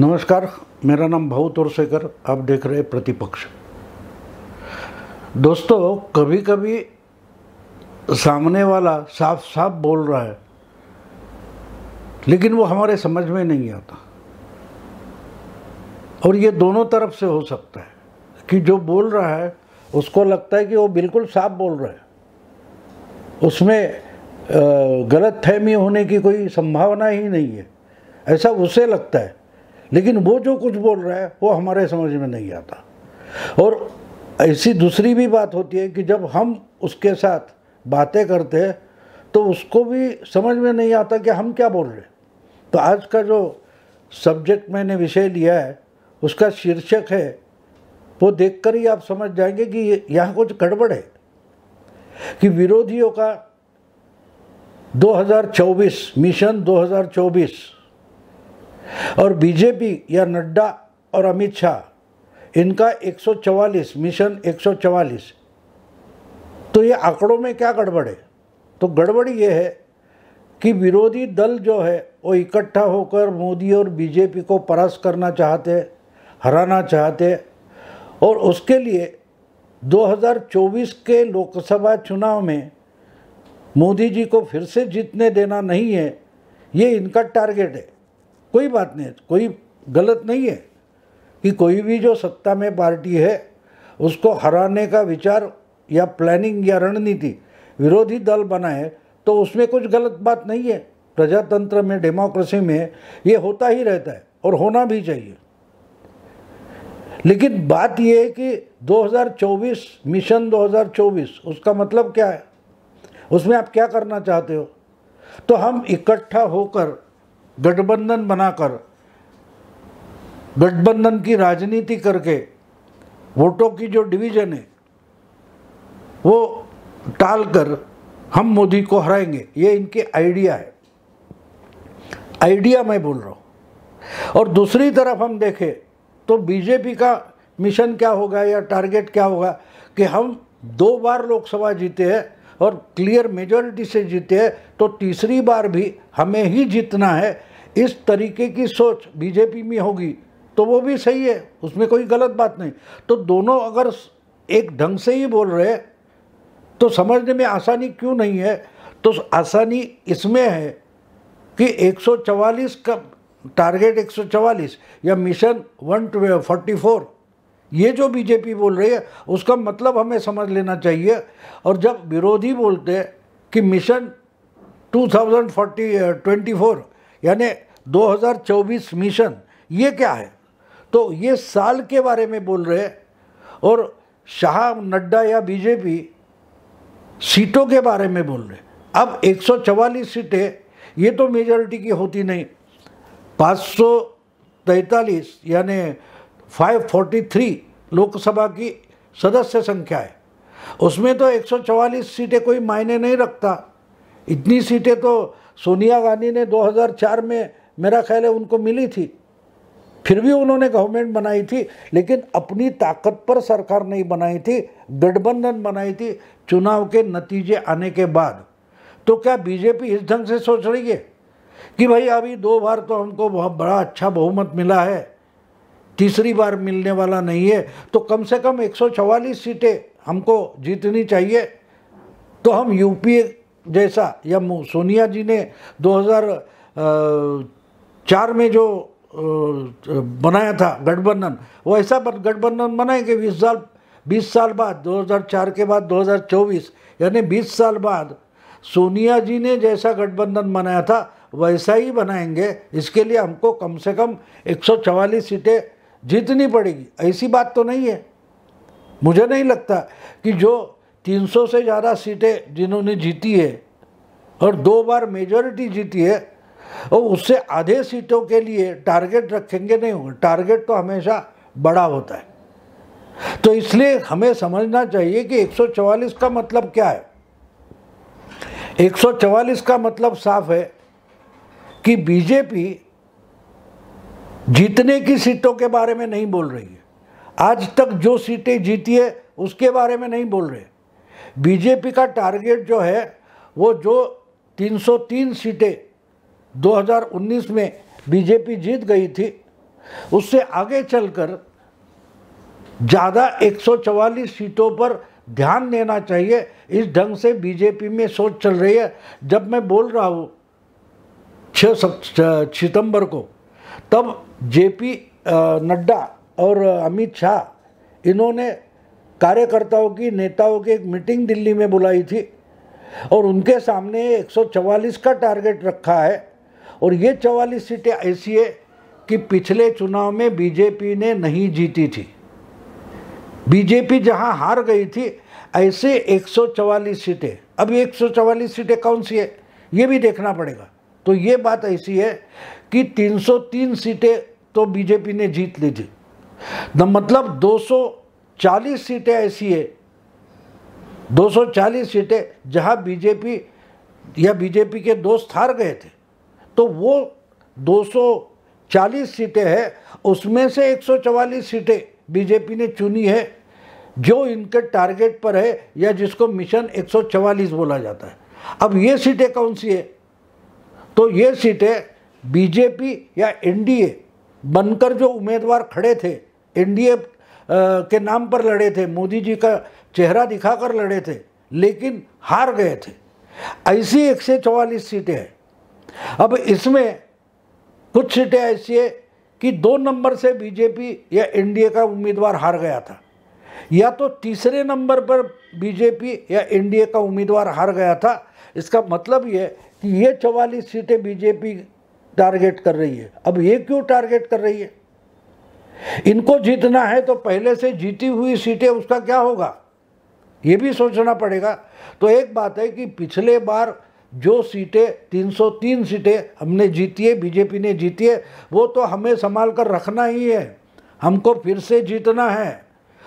नमस्कार, मेरा नाम भाऊ तोरसेकर। आप देख रहे हैं प्रतिपक्ष। दोस्तों, कभी कभी सामने वाला साफ साफ बोल रहा है लेकिन वो हमारे समझ में नहीं आता, और ये दोनों तरफ से हो सकता है कि जो बोल रहा है उसको लगता है कि वो बिल्कुल साफ बोल रहा है, उसमें गलतफहमी होने की कोई संभावना ही नहीं है, ऐसा उसे लगता है। लेकिन वो जो कुछ बोल रहा है वो हमारे समझ में नहीं आता। और ऐसी दूसरी भी बात होती है कि जब हम उसके साथ बातें करते हैं तो उसको भी समझ में नहीं आता कि हम क्या बोल रहे हैं। तो आज का जो सब्जेक्ट मैंने विषय लिया है उसका शीर्षक है, वो देखकर ही आप समझ जाएंगे कि यहाँ कुछ गड़बड़ है, कि विरोधियों का 2024 मिशन 2024 और बीजेपी या नड्डा और अमित शाह इनका 144 मिशन 144। तो ये आंकड़ों में क्या गड़बड़ है? तो गड़बड़ ये है कि विरोधी दल जो है वो इकट्ठा होकर मोदी और बीजेपी को परास्त करना चाहते, हराना चाहते, और उसके लिए 2024 के लोकसभा चुनाव में मोदी जी को फिर से जीतने देना नहीं है, ये इनका टारगेट है। कोई बात नहीं, कोई गलत नहीं है कि कोई भी जो सत्ता में पार्टी है उसको हराने का विचार या प्लानिंग या रणनीति विरोधी दल बनाए, तो उसमें कुछ गलत बात नहीं है। प्रजातंत्र में, डेमोक्रेसी में ये होता ही रहता है और होना भी चाहिए। लेकिन बात ये है कि 2024 मिशन 2024 उसका मतलब क्या है, उसमें आप क्या करना चाहते हो? तो हम इकट्ठा होकर गठबंधन बनाकर, गठबंधन की राजनीति करके वोटों की जो डिवीजन है वो टालकर हम मोदी को हराएंगे, ये इनकी आइडिया है। आइडिया मैं बोल रहा हूँ। और दूसरी तरफ हम देखें तो बीजेपी का मिशन क्या होगा या टारगेट क्या होगा कि हम 2 बार लोकसभा जीते हैं और क्लियर मेजॉरिटी से जीते हैं, तो तीसरी बार भी हमें ही जीतना है। इस तरीके की सोच बीजेपी में होगी तो वो भी सही है, उसमें कोई गलत बात नहीं। तो दोनों अगर एक ढंग से ही बोल रहे हैं तो समझने में आसानी क्यों नहीं है? तो आसानी इसमें है कि 144 का टारगेट 144 या मिशन 144 ये जो बीजेपी बोल रही है उसका मतलब हमें समझ लेना चाहिए। और जब विरोधी बोलते हैं कि मिशन 2024 यानी 2024 मिशन, ये क्या है? तो ये साल के बारे में बोल रहे हैं, और शाह, नड्डा या बीजेपी सीटों के बारे में बोल रहे हैं। अब 144 सीटें ये तो मेजॉरिटी की होती नहीं, 543 यानी 543 लोकसभा की सदस्य संख्या है, उसमें तो 144 सीटें कोई मायने नहीं रखता। इतनी सीटें तो सोनिया गांधी ने 2004 में मेरा ख्याल है उनको मिली थी, फिर भी उन्होंने गवर्नमेंट बनाई थी, लेकिन अपनी ताकत पर सरकार नहीं बनाई थी, गठबंधन बनाई थी चुनाव के नतीजे आने के बाद। तो क्या बीजेपी इस ढंग से सोच रही है कि भाई अभी 2 बार तो हमको बहुत बड़ा अच्छा बहुमत मिला है, तीसरी बार मिलने वाला नहीं है, तो कम से कम 144 सीटें हमको जीतनी चाहिए। तो हम यूपीए जैसा, या सोनिया जी ने 2004 में जो बनाया था गठबंधन, वो ऐसा गठबंधन बनाएंगे 20 साल बाद, 2004 के बाद 2024 यानी 20 साल बाद सोनिया जी ने जैसा गठबंधन बनाया था वैसा ही बनाएंगे। इसके लिए हमको कम से कम 144 सीटें जीतनी पड़ेगी। ऐसी बात तो नहीं है। मुझे नहीं लगता कि जो 300 से ज़्यादा सीटें जिन्होंने जीती है और 2 बार मेजॉरिटी जीती है, और उससे आधे सीटों के लिए टारगेट रखेंगे, नहीं होगा। टारगेट तो हमेशा बड़ा होता है। तो इसलिए हमें समझना चाहिए कि 144 का मतलब क्या है। 144 का मतलब साफ है कि बीजेपी जीतने की सीटों के बारे में नहीं बोल रही है। आज तक जो सीटें जीती है उसके बारे में नहीं बोल रहे। बीजेपी का टारगेट जो है वो जो 303 सीटें 2019 में बीजेपी जीत गई थी, उससे आगे चलकर ज़्यादा 144 सीटों पर ध्यान देना चाहिए। इस ढंग से बीजेपी में सोच चल रही है। जब मैं बोल रहा हूँ 6 सितंबर को, तब जेपी नड्डा और अमित शाह इन्होंने कार्यकर्ताओं की, नेताओं की एक मीटिंग दिल्ली में बुलाई थी और उनके सामने 144 का टारगेट रखा है। और ये 44 सीटें ऐसी है कि पिछले चुनाव में बीजेपी ने नहीं जीती थी। बीजेपी जहां हार गई थी, ऐसे 144 सीटें। अब ये 144 सीटें कौन सी है ये भी देखना पड़ेगा। तो ये बात ऐसी है कि 303 सीटें तो बीजेपी ने जीत ली थी, मतलब 240 सीटें ऐसी है, 240 सीटें जहां बीजेपी या बीजेपी के दोस्त हार गए थे। तो वो 240 सीटें हैं, उसमें से 144 सीटें बीजेपी ने चुनी है जो इनके टारगेट पर है, या जिसको मिशन 144 बोला जाता है। अब ये सीटें कौन सी है? तो ये सीटें बीजेपी या एनडीए बनकर जो उम्मीदवार खड़े थे, एनडीए के नाम पर लड़े थे, मोदी जी का चेहरा दिखाकर लड़े थे, लेकिन हार गए थे, ऐसी 144 सीटें हैं। अब इसमें कुछ सीटें ऐसी है कि 2 नंबर से बीजेपी या एनडीए का उम्मीदवार हार गया था, या तो तीसरे नंबर पर बीजेपी या एनडीए का उम्मीदवार हार गया था। इसका मतलब ये कि ये 44 सीटें बीजेपी टारगेट कर रही है। अब ये क्यों टारगेट कर रही है? इनको जीतना है तो पहले से जीती हुई सीटें उसका क्या होगा, ये भी सोचना पड़ेगा। तो एक बात है कि पिछले बार जो सीटें 303 सीटें हमने जीती है, बीजेपी ने जीती है, वो तो हमें संभाल कर रखना ही है, हमको फिर से जीतना है।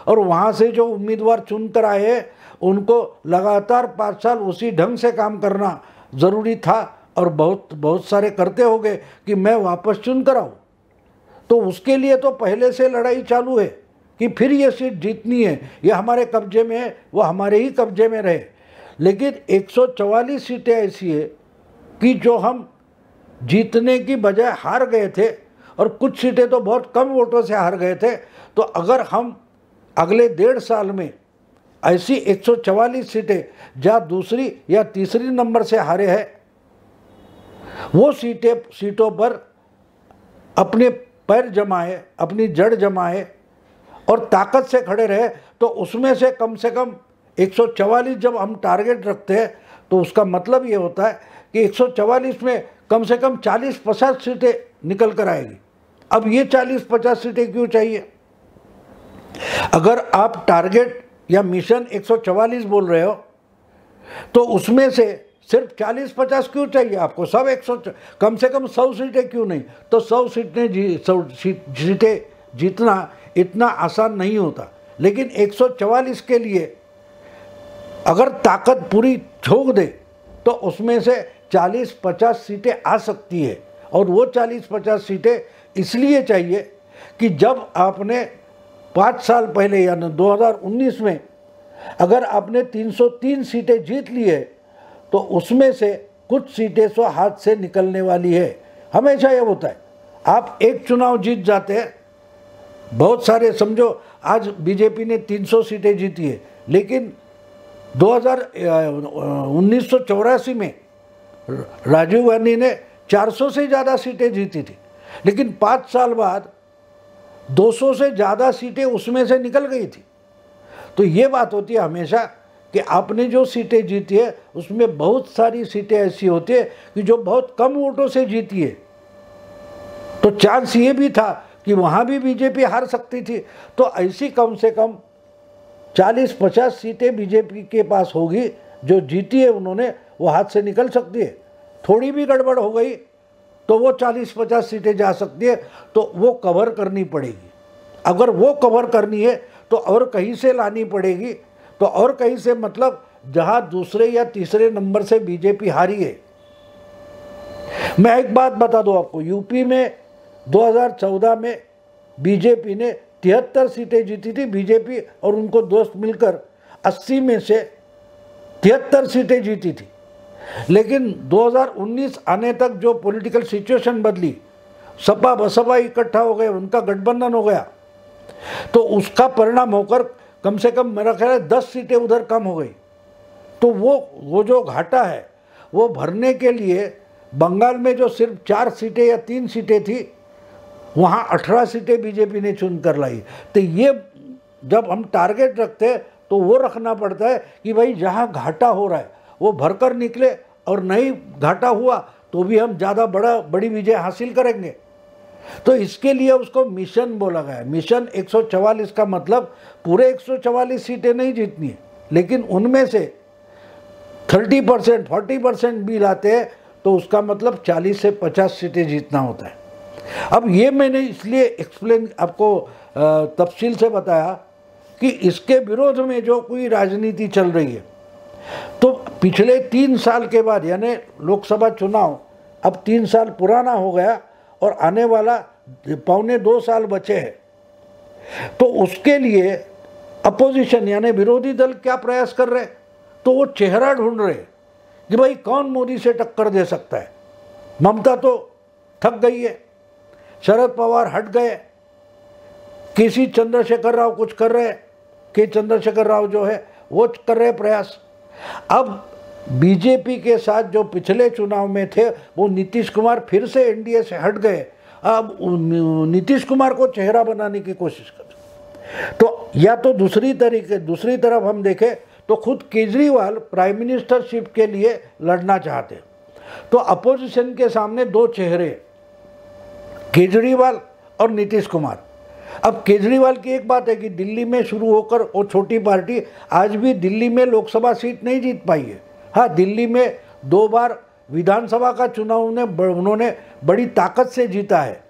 और वहाँ से जो उम्मीदवार चुन कर आए उनको लगातार 5 साल उसी ढंग से काम करना ज़रूरी था, और बहुत सारे करते होंगे कि मैं वापस चुन कर आऊँ। तो उसके लिए तो पहले से लड़ाई चालू है कि फिर ये सीट जीतनी है, ये हमारे कब्जे में है, वो हमारे ही कब्जे में रहे। लेकिन 144 सीटें ऐसी है कि जो हम जीतने की बजाय हार गए थे, और कुछ सीटें तो बहुत कम वोटों से हार गए थे। तो अगर हम अगले 1.5 साल में ऐसी 144 सीटें जहाँ दूसरी या तीसरी नंबर से हारे हैं, वो सीटों पर अपने पैर जमाए, अपनी जड़ जमाए और ताकत से खड़े रहे, तो उसमें से कम 144 जब हम टारगेट रखते हैं तो उसका मतलब ये होता है कि 144 में कम से कम 40-50 सीटें निकल कर आएगी। अब ये 40-50 सीटें क्यों चाहिए? अगर आप टारगेट या मिशन 144 बोल रहे हो तो उसमें से सिर्फ 40-50 क्यों चाहिए आपको? सब 100, कम से कम 100 सीटें क्यों नहीं? तो 100 सीटें जीतना इतना आसान नहीं होता। लेकिन 144 के लिए अगर ताकत पूरी झोंक दे तो उसमें से 40-50 सीटें आ सकती है। और वो 40-50 सीटें इसलिए चाहिए कि जब आपने 5 साल पहले यानी 2019 में अगर आपने 303 सीटें जीत ली है तो उसमें से कुछ सीटें तो हाथ से निकलने वाली है। हमेशा ये होता है, आप एक चुनाव जीत जाते हैं, बहुत सारे, समझो आज बीजेपी ने 300 सीटें जीती है, लेकिन 1984 में राजीव गांधी ने 400 से ज़्यादा सीटें जीती थी, लेकिन 5 साल बाद 200 से ज़्यादा सीटें उसमें से निकल गई थी। तो ये बात होती है हमेशा कि आपने जो सीटें जीती है उसमें बहुत सारी सीटें ऐसी होती है कि जो बहुत कम वोटों से जीती है। तो चांस ये भी था कि वहाँ भी बीजेपी हार सकती थी। तो ऐसी कम से कम 40-50 सीटें बीजेपी के पास होगी जो जीती है उन्होंने, वो हाथ से निकल सकती है। थोड़ी भी गड़बड़ हो गई तो वो 40-50 सीटें जा सकती है, तो वो कवर करनी पड़ेगी। अगर वो कवर करनी है तो और कहीं से लानी पड़ेगी। तो और कहीं से मतलब जहां दूसरे या तीसरे नंबर से बीजेपी हारी है। मैं एक बात बता दूं आपको, यूपी में 2014 में बीजेपी ने 73 सीटें जीती थी। बीजेपी और उनको दोस्त मिलकर 80 में से 73 सीटें जीती थी। लेकिन 2019 आने तक जो पॉलिटिकल सिचुएशन बदली, सपा बसपा इकट्ठा हो गए, उनका गठबंधन हो गया, तो उसका परिणाम होकर कम से कम मेरा ख्याल है 10 सीटें उधर कम हो गई। तो वो जो घाटा है वो भरने के लिए बंगाल में जो सिर्फ 4 सीटें या 3 सीटें थी, वहाँ 18 सीटें बीजेपी ने चुन कर लाई। तो ये जब हम टारगेट रखते हैं तो वो रखना पड़ता है कि भाई जहाँ घाटा हो रहा है वो भरकर निकले, और नहीं घाटा हुआ तो भी हम ज़्यादा बड़ी विजय हासिल करेंगे। तो इसके लिए उसको मिशन बोला गया। मिशन 144 का मतलब पूरे 144 सीटें नहीं जीतनी है, लेकिन उनमें से 30% 40% भी लाते हैं तो उसका मतलब 40 से 50 सीटें जीतना होता है। अब ये मैंने इसलिए एक्सप्लेन आपको तफसील से बताया कि इसके विरोध में जो कोई राजनीति चल रही है, तो पिछले 3 साल के बाद, यानी लोकसभा चुनाव अब 3 साल पुराना हो गया और आने वाला 1.25 साल बचे हैं, तो उसके लिए अपोजिशन यानी विरोधी दल क्या प्रयास कर रहे हैं, तो वो चेहरा ढूंढ रहे कि भाई कौन मोदी से टक्कर दे सकता है। ममता तो थक गई है, शरद पवार हट गए, केसी चंद्रशेखर राव कुछ कर रहे हैं, के चंद्रशेखर राव जो है वो कर रहे प्रयास। अब बीजेपी के साथ जो पिछले चुनाव में थे वो नीतीश कुमार फिर से एनडीए से हट गए, अब नीतीश कुमार को चेहरा बनाने की कोशिश कर। तो या तो दूसरी तरफ हम देखें तो खुद केजरीवाल प्राइम मिनिस्टरशिप के लिए लड़ना चाहते, तो अपोजिशन के सामने 2 चेहरे, केजरीवाल और नीतीश कुमार। अब केजरीवाल की एक बात है कि दिल्ली में शुरू होकर वो छोटी पार्टी आज भी दिल्ली में लोकसभा सीट नहीं जीत पाई है। हाँ, दिल्ली में 2 बार विधानसभा का चुनाव उन्होंने बड़ी ताकत से जीता है,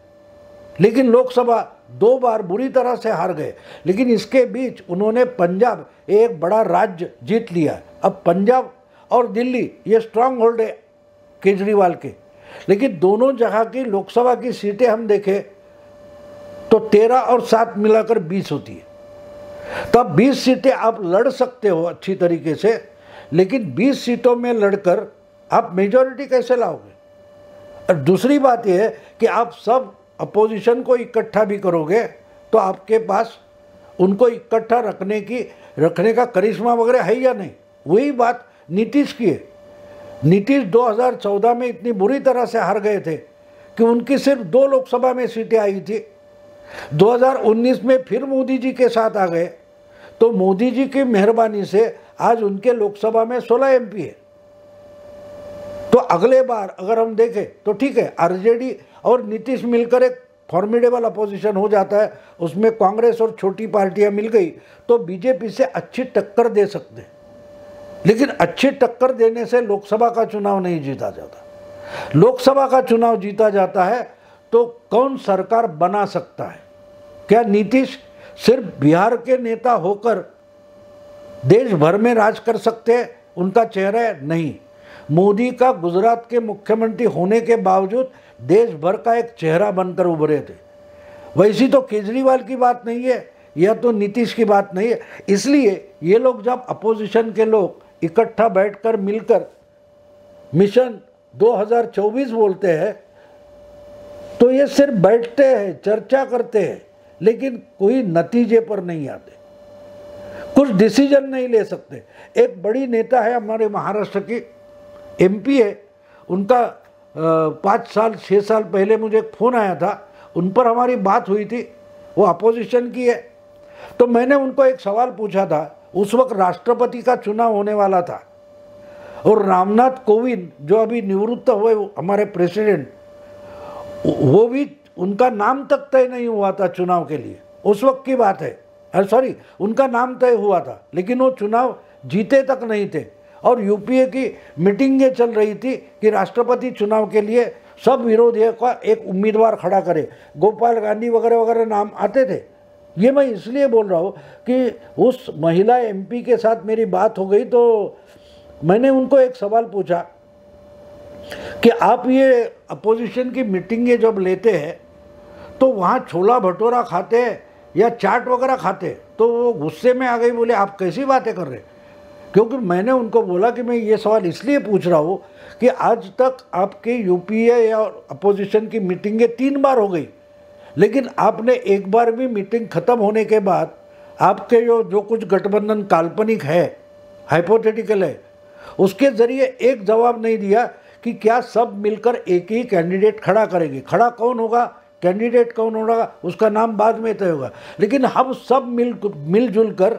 लेकिन लोकसभा 2 बार बुरी तरह से हार गए। लेकिन इसके बीच उन्होंने पंजाब एक बड़ा राज्य जीत लिया। अब पंजाब और दिल्ली ये स्ट्रांग होल्ड है केजरीवाल के, लेकिन दोनों जगह की लोकसभा की सीटें हम देखें तो 13 और 7 मिलाकर 20 होती है। तो अब 20 सीटें आप लड़ सकते हो अच्छी तरीके से, लेकिन 20 सीटों में लड़कर आप मेजॉरिटी कैसे लाओगे। और दूसरी बात यह है कि आप सब अपोजिशन को इकट्ठा भी करोगे तो आपके पास उनको इकट्ठा रखने का करिश्मा वगैरह है या नहीं। वही बात नीतीश की है। नीतीश 2014 में इतनी बुरी तरह से हार गए थे कि उनकी सिर्फ 2 लोकसभा में सीटें आई थी। 2019 में फिर मोदी जी के साथ आ गए, तो मोदी जी की मेहरबानी से आज उनके लोकसभा में 16 एमपी है। तो अगले बार अगर हम देखें तो ठीक है, आरजेडी और नीतीश मिलकर एक फॉर्मिडेबल अपोजिशन हो जाता है, उसमें कांग्रेस और छोटी पार्टियां मिल गई तो बीजेपी से अच्छी टक्कर दे सकते हैं। लेकिन अच्छी टक्कर देने से लोकसभा का चुनाव नहीं जीता जाता। लोकसभा का चुनाव जीता जाता है तो कौन सरकार बना सकता है। क्या नीतीश सिर्फ बिहार के नेता होकर देश भर में राज कर सकते हैं, उनका चेहरा है? नहीं। मोदी का गुजरात के मुख्यमंत्री होने के बावजूद देश भर का एक चेहरा बनकर उभरे थे। वैसी तो केजरीवाल की बात नहीं है या तो नीतीश की बात नहीं है। इसलिए ये लोग जब अपोजिशन के लोग इकट्ठा बैठकर मिलकर मिशन 2024 बोलते हैं तो ये सिर्फ बैठते हैं, चर्चा करते हैं, लेकिन कोई नतीजे पर नहीं आते, कुछ डिसीजन नहीं ले सकते। एक बड़ी नेता है हमारे महाराष्ट्र की, एमपी है, उनका 5 साल 6 साल पहले मुझे एक फ़ोन आया था, उन पर हमारी बात हुई थी, वो अपोजिशन की है। तो मैंने उनको एक सवाल पूछा था, उस वक्त राष्ट्रपति का चुनाव होने वाला था और रामनाथ कोविंद जो अभी निवृत्त हुए हमारे प्रेसिडेंट, वो भी उनका नाम तक तय नहीं हुआ था चुनाव के लिए, उस वक्त की बात है। सॉरी, उनका नाम तय हुआ था लेकिन वो चुनाव जीते तक नहीं थे और यूपीए की मीटिंगें चल रही थी कि राष्ट्रपति चुनाव के लिए सब विरोधियों का एक उम्मीदवार खड़ा करे, गोपाल गांधी वगैरह वगैरह नाम आते थे। ये मैं इसलिए बोल रहा हूँ कि उस महिला एमपी के साथ मेरी बात हो गई तो मैंने उनको एक सवाल पूछा कि आप ये अपोजिशन की मीटिंगें जब लेते हैं तो वहाँ छोला भटूरा खाते हैं या चाट वगैरह खाते हैं? तो वो गुस्से में आ गई, बोले आप कैसी बातें कर रहे हैं, क्योंकि मैंने उनको बोला कि मैं ये सवाल इसलिए पूछ रहा हूँ कि आज तक आपके यूपीए या अपोजिशन की मीटिंगें 3 बार हो गई, लेकिन आपने एक बार भी मीटिंग खत्म होने के बाद आपके जो कुछ गठबंधन काल्पनिक है, हाइपोथेटिकल है, उसके ज़रिए एक जवाब नहीं दिया कि क्या सब मिलकर एक ही कैंडिडेट खड़ा करेंगे। खड़ा कौन होगा, कैंडिडेट कौन होगा, उसका नाम बाद में तय होगा, लेकिन हम सब मिलजुल कर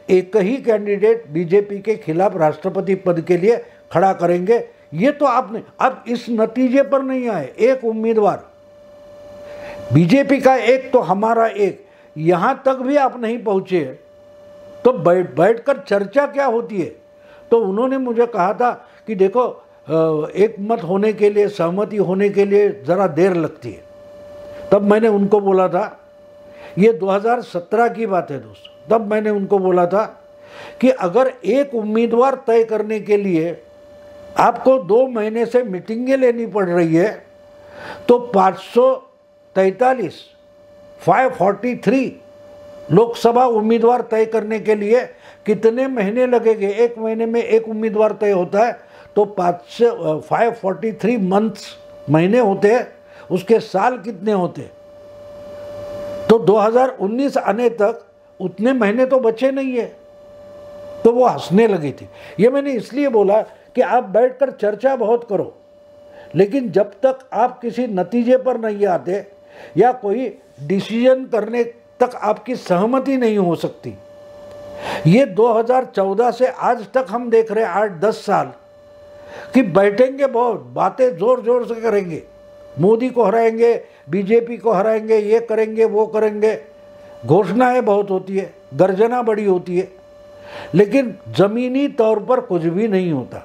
एक ही कैंडिडेट बीजेपी के खिलाफ राष्ट्रपति पद के लिए खड़ा करेंगे। ये तो आपने अब इस नतीजे पर नहीं आए, एक उम्मीदवार बीजेपी का एक तो हमारा एक, यहाँ तक भी आप नहीं पहुँचे तो बैठकर चर्चा क्या होती है। तो उन्होंने मुझे कहा था कि देखो एक मत होने के लिए, सहमति होने के लिए ज़रा देर लगती है। तब मैंने उनको बोला था, ये 2017 की बात है दोस्तों, तब मैंने उनको बोला था कि अगर एक उम्मीदवार तय करने के लिए आपको 2 महीने से मीटिंगें लेनी पड़ रही है तो 543 लोकसभा उम्मीदवार तय करने के लिए कितने महीने लगेंगे। 1 महीने में एक उम्मीदवार तय होता है तो 543 मंथ्स, महीने होते हैं, उसके साल कितने होते। तो 2019 आने तक उतने महीने तो बचे नहीं है। तो वो हंसने लगी थी। ये मैंने इसलिए बोला कि आप बैठकर चर्चा बहुत करो, लेकिन जब तक आप किसी नतीजे पर नहीं आते या कोई डिसीजन करने तक आपकी सहमति नहीं हो सकती। ये 2014 से आज तक हम देख रहे हैं 8-10 साल कि बैठेंगे, बहुत बातें जोर जोर से करेंगे, मोदी को हराएंगे, बीजेपी को हराएंगे, ये करेंगे वो करेंगे, घोषणाएं बहुत होती है, गर्जना बड़ी होती है, लेकिन ज़मीनी तौर पर कुछ भी नहीं होता।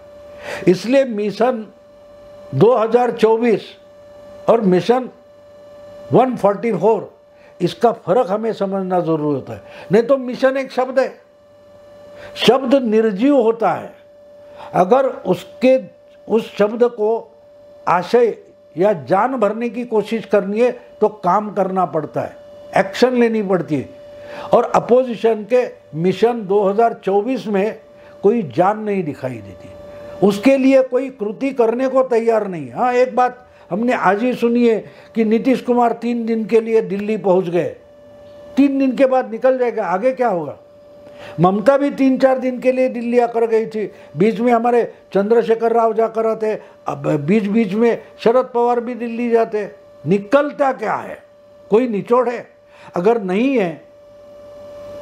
इसलिए मिशन 2024 और मिशन 144 इसका फर्क हमें समझना जरूरी होता है। नहीं तो मिशन एक शब्द है, शब्द निर्जीव होता है। अगर उस शब्द को आशय या जान भरने की कोशिश करनी है तो काम करना पड़ता है, एक्शन लेनी पड़ती है। और अपोजिशन के मिशन 2024 में कोई जान नहीं दिखाई देती, उसके लिए कोई कृति करने को तैयार नहीं। हाँ, एक बात हमने आज ही सुनी है कि नीतीश कुमार 3 दिन के लिए दिल्ली पहुंच गए, 3 दिन के बाद निकल जाएगा, आगे क्या होगा। ममता भी 3-4 दिन के लिए दिल्ली आकर गई थी, बीच में हमारे चंद्रशेखर राव जाकर आते, अब बीच बीच में शरद पवार भी दिल्ली जाते। निकलता क्या है, कोई निचोड़ है? अगर नहीं है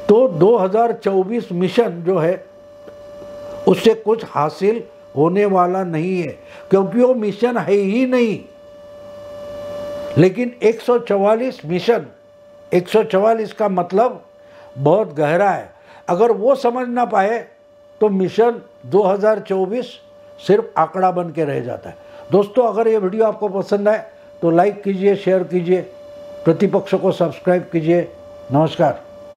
तो 2024 मिशन जो है उससे कुछ हासिल होने वाला नहीं है, क्योंकि वो मिशन है ही नहीं। लेकिन 144 मिशन, 144 का मतलब बहुत गहरा है। अगर वो समझ ना पाए तो मिशन 2024 सिर्फ आंकड़ा बन के रह जाता है। दोस्तों, अगर ये वीडियो आपको पसंद आए तो लाइक कीजिए, शेयर कीजिए, प्रतिपक्ष को सब्सक्राइब कीजिए। नमस्कार।